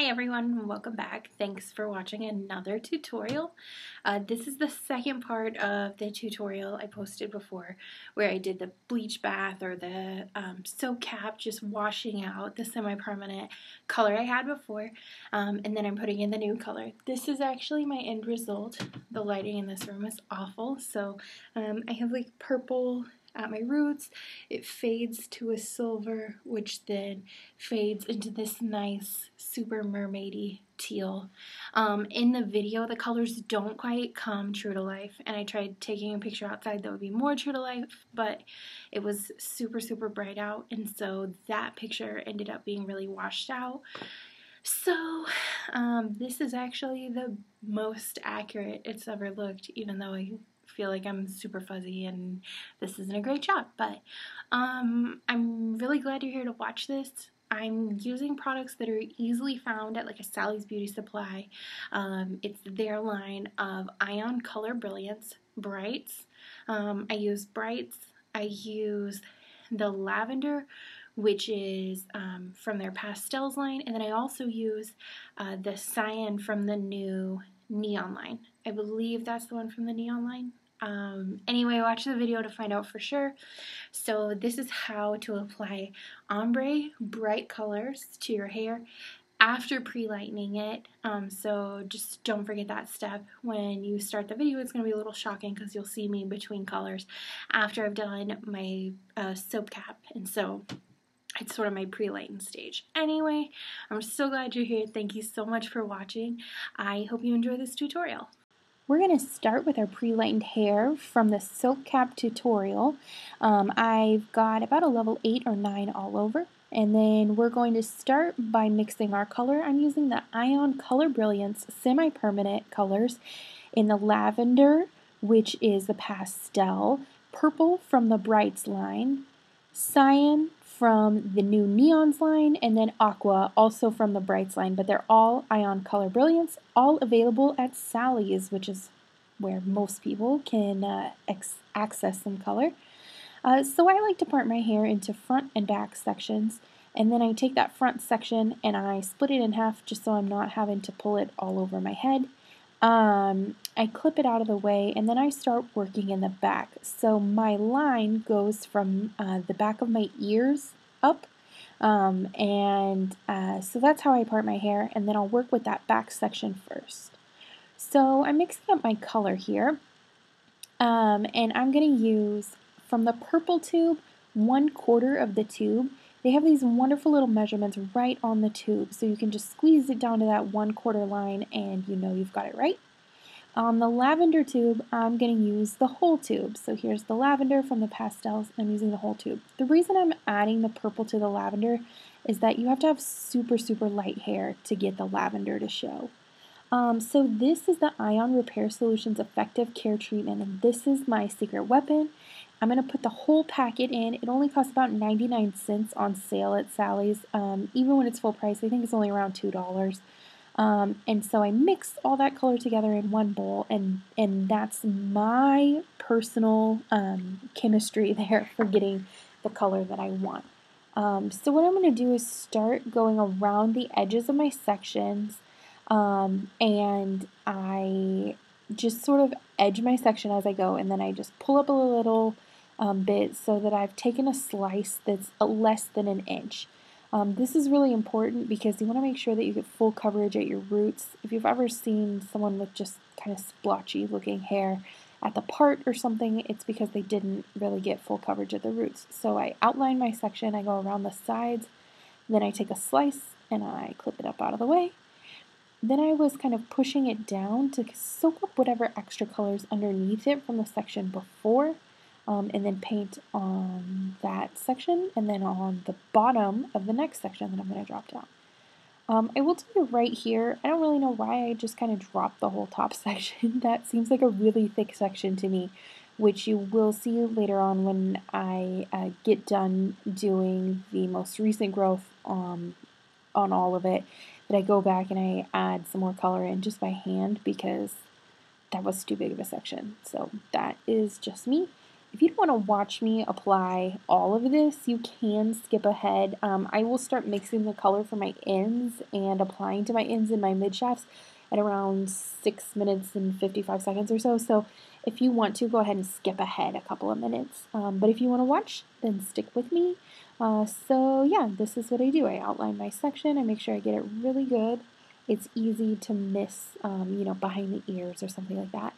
everyone, welcome back. Thanks for watching another tutorial. This is the second part of the tutorial I posted before where I did the bleach bath or the soap cap, just washing out the semi-permanent color I had before, and then I'm putting in the new color. This is actually my end result. The lighting in this room is awful, so I have like purple at my roots. It fades to a silver, which then fades into this nice super mermaidy teal. In the video, the colors don't quite come true to life, and I tried taking a picture outside that would be more true to life, but it was super bright out, and so that picture ended up being really washed out. So this is actually the most accurate it's ever looked, even though I feel like I'm super fuzzy and this isn't a great job, but I'm really glad you're here to watch this. I'm using products that are easily found at like a Sally's Beauty Supply. It's their line of Ion Color Brilliance Brights. I use Brights. I use the lavender, which is from their pastels line, and then I also use the cyan from the new neon line. I believe that's the one from the neon line. Anyway, watch the video to find out for sure. So this is how to apply ombre bright colors to your hair after pre-lightening it. So just don't forget that step. When you start the video, it's going to be a little shocking because you'll see me between colors after I've done my soap cap, and so it's sort of my pre-lighten stage. Anyway, I'm so glad you're here. Thank you so much for watching. I hope you enjoy this tutorial. We're going to start with our pre-lightened hair from the soap cap tutorial. I've got about a level 8 or 9 all over. And then we're going to start by mixing our color. I'm using the Ion Color Brilliance semi-permanent colors in the lavender, which is the pastel, purple from the Brights line, cyan from the new Neons line, and then aqua also from the Brights line, but they're all Ion Color Brilliance, all available at Sally's, which is where most people can access some color. So I like to part my hair into front and back sections, and then I take that front section and I split it in half just so I'm not having to pull it all over my head. I clip it out of the way, and then I start working in the back. So my line goes from the back of my ears up, so that's how I part my hair, and then I'll work with that back section first. So I'm mixing up my color here, and I'm going to use from the purple tube 1/4 of the tube. They have these wonderful little measurements right on the tube, so you can just squeeze it down to that 1/4 line and you know you've got it right. On the lavender tube, I'm going to use the whole tube. So here's the lavender from the pastels. I'm using the whole tube. The reason I'm adding the purple to the lavender is that you have to have super light hair to get the lavender to show. So this is the Ion Repair Solutions Effective Care Treatment, and this is my secret weapon. I'm going to put the whole packet in. It only costs about 99 cents on sale at Sally's. Even when it's full price, I think it's only around $2. And so I mix all that color together in one bowl, and that's my personal chemistry there for getting the color that I want. So what I'm going to do is start going around the edges of my sections, and I just sort of edge my section as I go, and then I just pull up a little bit so that I've taken a slice that's less than an inch. This is really important because you want to make sure that you get full coverage at your roots. If you've ever seen someone with just kind of splotchy looking hair at the part or something, it's because they didn't really get full coverage at the roots. So I outline my section, I go around the sides, then I take a slice and I clip it up out of the way. Then I was kind of pushing it down to soak up whatever extra colors underneath it from the section before, and then paint on that section and then on the bottom of the next section that I'm going to drop down. I will tell you right here, I don't really know why I just kind of dropped the whole top section. That seems like a really thick section to me, which you will see later on when I get done doing the most recent growth on all of it, that I go back and I add some more color in just by hand because that was too big of a section. So that is just me. If you don't want to watch me apply all of this, you can skip ahead. I will start mixing the color for my ends and applying to my ends and my mid shafts at around 6 minutes and 55 seconds or so. So if you want to, go ahead and skip ahead a couple of minutes. But if you want to watch, then stick with me. So yeah, this is what I do. I outline my section. I make sure I get it really good. It's easy to miss, behind the ears or something like that.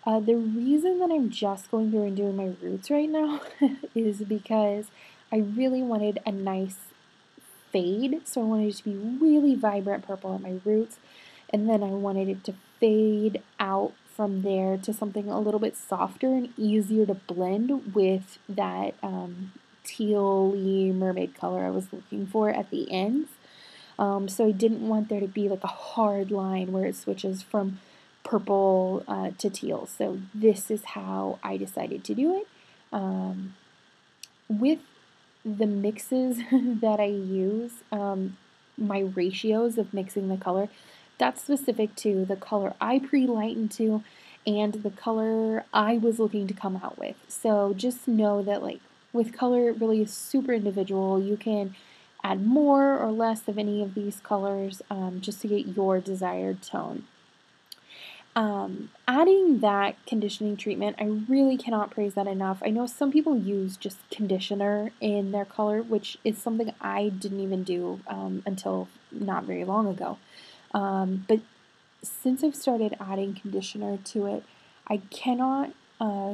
The reason that I'm just going through and doing my roots right now is because I really wanted a nice fade. So I wanted it to be really vibrant purple at my roots. And then I wanted it to fade out from there to something a little bit softer and easier to blend with that teal-y mermaid color I was looking for at the ends. So I didn't want there to be like a hard line where it switches from purple to teal. So this is how I decided to do it. With the mixes that I use, my ratios of mixing the color, that's specific to the color I pre-lightened to and the color I was looking to come out with. So just know that like with color, it really is super individual. You can add more or less of any of these colors just to get your desired tone. Adding that conditioning treatment, I really cannot praise that enough. I know some people use just conditioner in their color, which is something I didn't even do until not very long ago. But since I've started adding conditioner to it, I cannot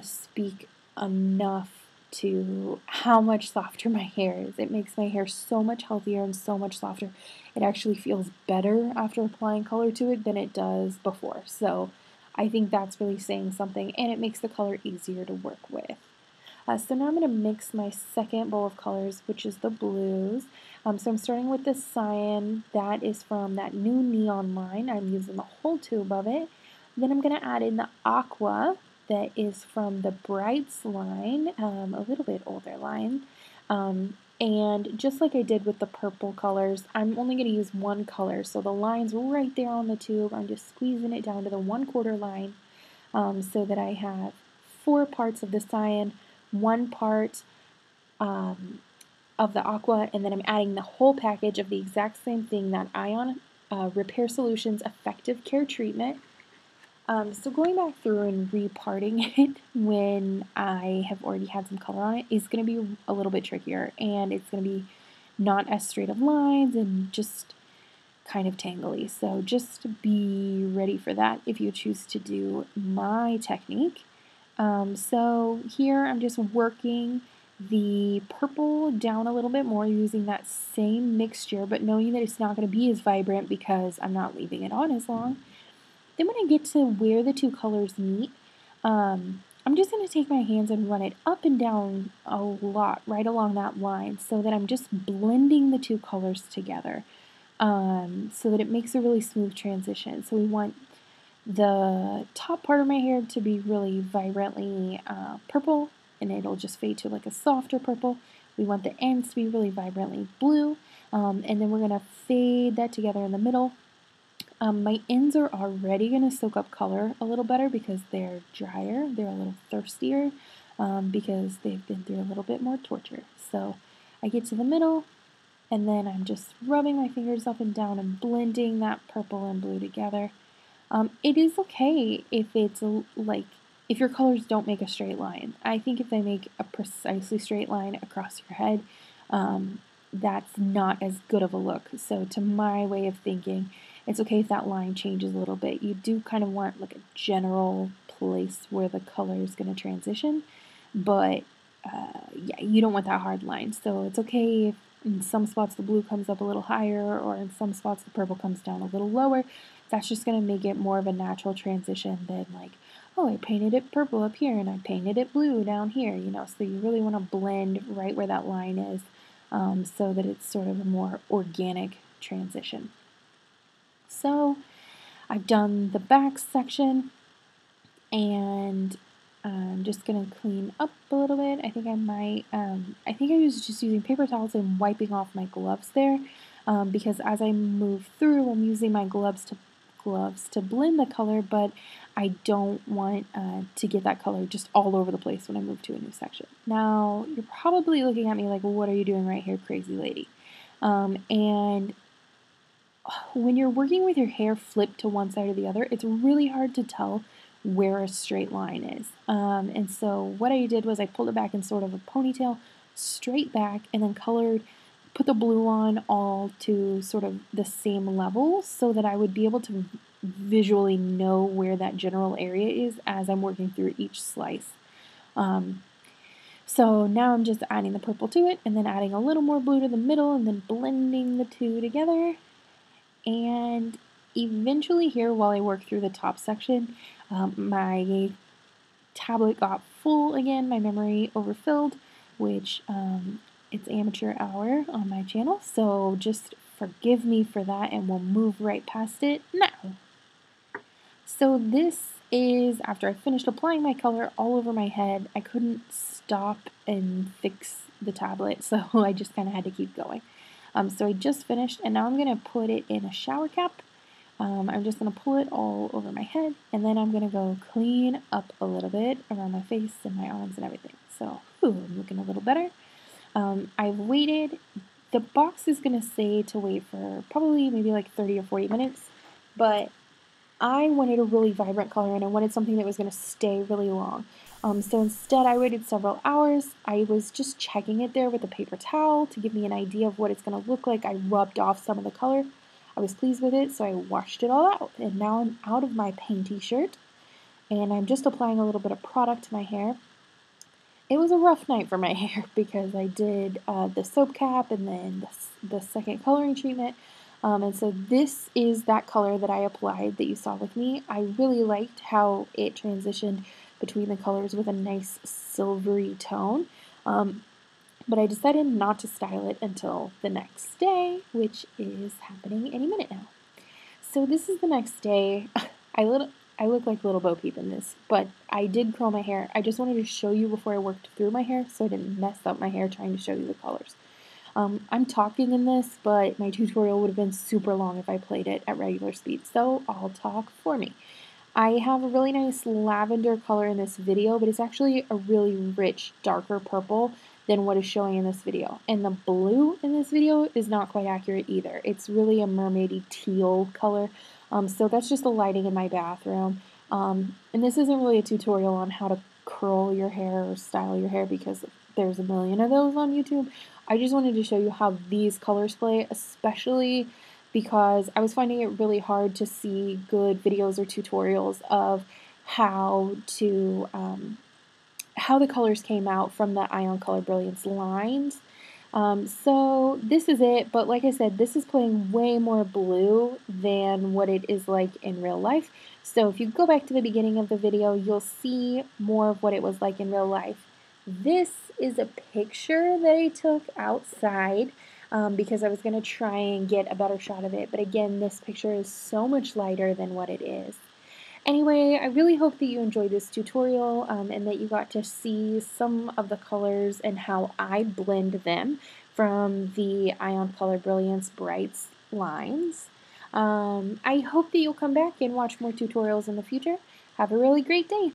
speak enough to how much softer my hair is. It makes my hair so much healthier and so much softer. It actually feels better after applying color to it than it does before. So I think that's really saying something, and it makes the color easier to work with. So now I'm going to mix my second bowl of colors, which is the blues. So I'm starting with the cyan. That is from that new neon line. I'm using the whole tube of it. Then I'm going to add in the aqua. That is from the Brights line, a little bit older line. And just like I did with the purple colors, I'm only going to use one color. So the line's right there on the tube. I'm just squeezing it down to the 1/4 line so that I have 4 parts of the cyan, 1 part of the aqua, and then I'm adding the whole package of the exact same thing, that Ion Repair Solutions Effective Care Treatment. So going back through and reparting it when I have already had some color on it is going to be a little bit trickier, and it's going to be not as straight of lines and just kind of tangly. So just be ready for that if you choose to do my technique. So here I'm just working the purple down a little bit more using that same mixture, but knowing that it's not going to be as vibrant because I'm not leaving it on as long. Then when I get to where the two colors meet, I'm just going to take my hands and run it up and down a lot right along that line so that I'm just blending the two colors together so that it makes a really smooth transition. So we want the top part of my hair to be really vibrantly purple, and it'll just fade to like a softer purple. We want the ends to be really vibrantly blue, and then we're going to fade that together in the middle. My ends are already going to soak up color a little better because they're drier, they're a little thirstier, because they've been through a little bit more torture. So I get to the middle, and then I'm just rubbing my fingers up and down and blending that purple and blue together. It is okay if it's if your colors don't make a straight line. I think if they make a precisely straight line across your head, that's not as good of a look. So to my way of thinking, it's okay if that line changes a little bit. You do kind of want like a general place where the color is going to transition, but yeah, you don't want that hard line. So it's okay if in some spots the blue comes up a little higher, or in some spots the purple comes down a little lower. That's just going to make it more of a natural transition than like, oh, I painted it purple up here and I painted it blue down here, So you really want to blend right where that line is so that it's sort of a more organic transition. So I've done the back section, and I'm just going to clean up a little bit. I think I was just using paper towels and wiping off my gloves there because as I move through, I'm using my gloves to gloves to blend the color, but I don't want to get that color just all over the place when I move to a new section. Now, you're probably looking at me like, well, what are you doing right here, crazy lady? And when you're working with your hair flipped to one side or the other, it's really hard to tell where a straight line is. And so what I did was I pulled it back in sort of a ponytail, straight back, and then put the blue on all to sort of the same level so that I would be able to visually know where that general area is as I'm working through each slice. So now I'm just adding the purple to it and then adding a little more blue to the middle and then blending the two together. And eventually here, while I work through the top section, my tablet got full again, my memory overfilled, which it's amateur hour on my channel, so just forgive me for that and we'll move right past it now. So this is after I finished applying my color all over my head. I couldn't stop and fix the tablet, so I just kind of had to keep going. So I just finished, and now I'm going to put it in a shower cap. I'm just going to pull it all over my head, and then I'm going to go clean up a little bit around my face and my arms and everything. So, I'm looking a little better. I've waited. The box is going to say to wait for probably maybe like 30 or 40 minutes, but I wanted a really vibrant color and I wanted something that was going to stay really long. So instead I waited several hours. I was just checking it there with a paper towel to give me an idea of what it's going to look like. I rubbed off some of the color. I was pleased with it, so I washed it all out. And now I'm out of my painty shirt and I'm just applying a little bit of product to my hair. It was a rough night for my hair because I did the soap cap and then the second coloring treatment. And so this is that color that I applied that you saw with me. I really liked how it transitioned between the colors with a nice silvery tone. But I decided not to style it until the next day, which is happening any minute now. So this is the next day. I look like Little Bo Peep in this, but I did curl my hair. I just wanted to show you before I worked through my hair so I didn't mess up my hair trying to show you the colors. I'm talking in this, but my tutorial would have been super long if I played it at regular speed, so I'll talk for me. I have a really nice lavender color in this video, but it's actually a really rich, darker purple than what is showing in this video. And the blue in this video is not quite accurate either. It's really a mermaidy teal color, so that's just the lighting in my bathroom. And this isn't really a tutorial on how to curl your hair or style your hair because there's a million of those on YouTube. I just wanted to show you how these colors play, especially because I was finding it really hard to see good videos or tutorials of how the colors came out from the Ion Color Brilliance lines. So this is it, but like I said, this is playing way more blue than what it is like in real life. So if you go back to the beginning of the video, you'll see more of what it was like in real life. This is a picture that I took outside because I was going to try and get a better shot of it. But again, this picture is so much lighter than what it is. Anyway, I really hope that you enjoyed this tutorial and that you got to see some of the colors and how I blend them from the Ion Color Brilliance Brights lines. I hope that you'll come back and watch more tutorials in the future. Have a really great day!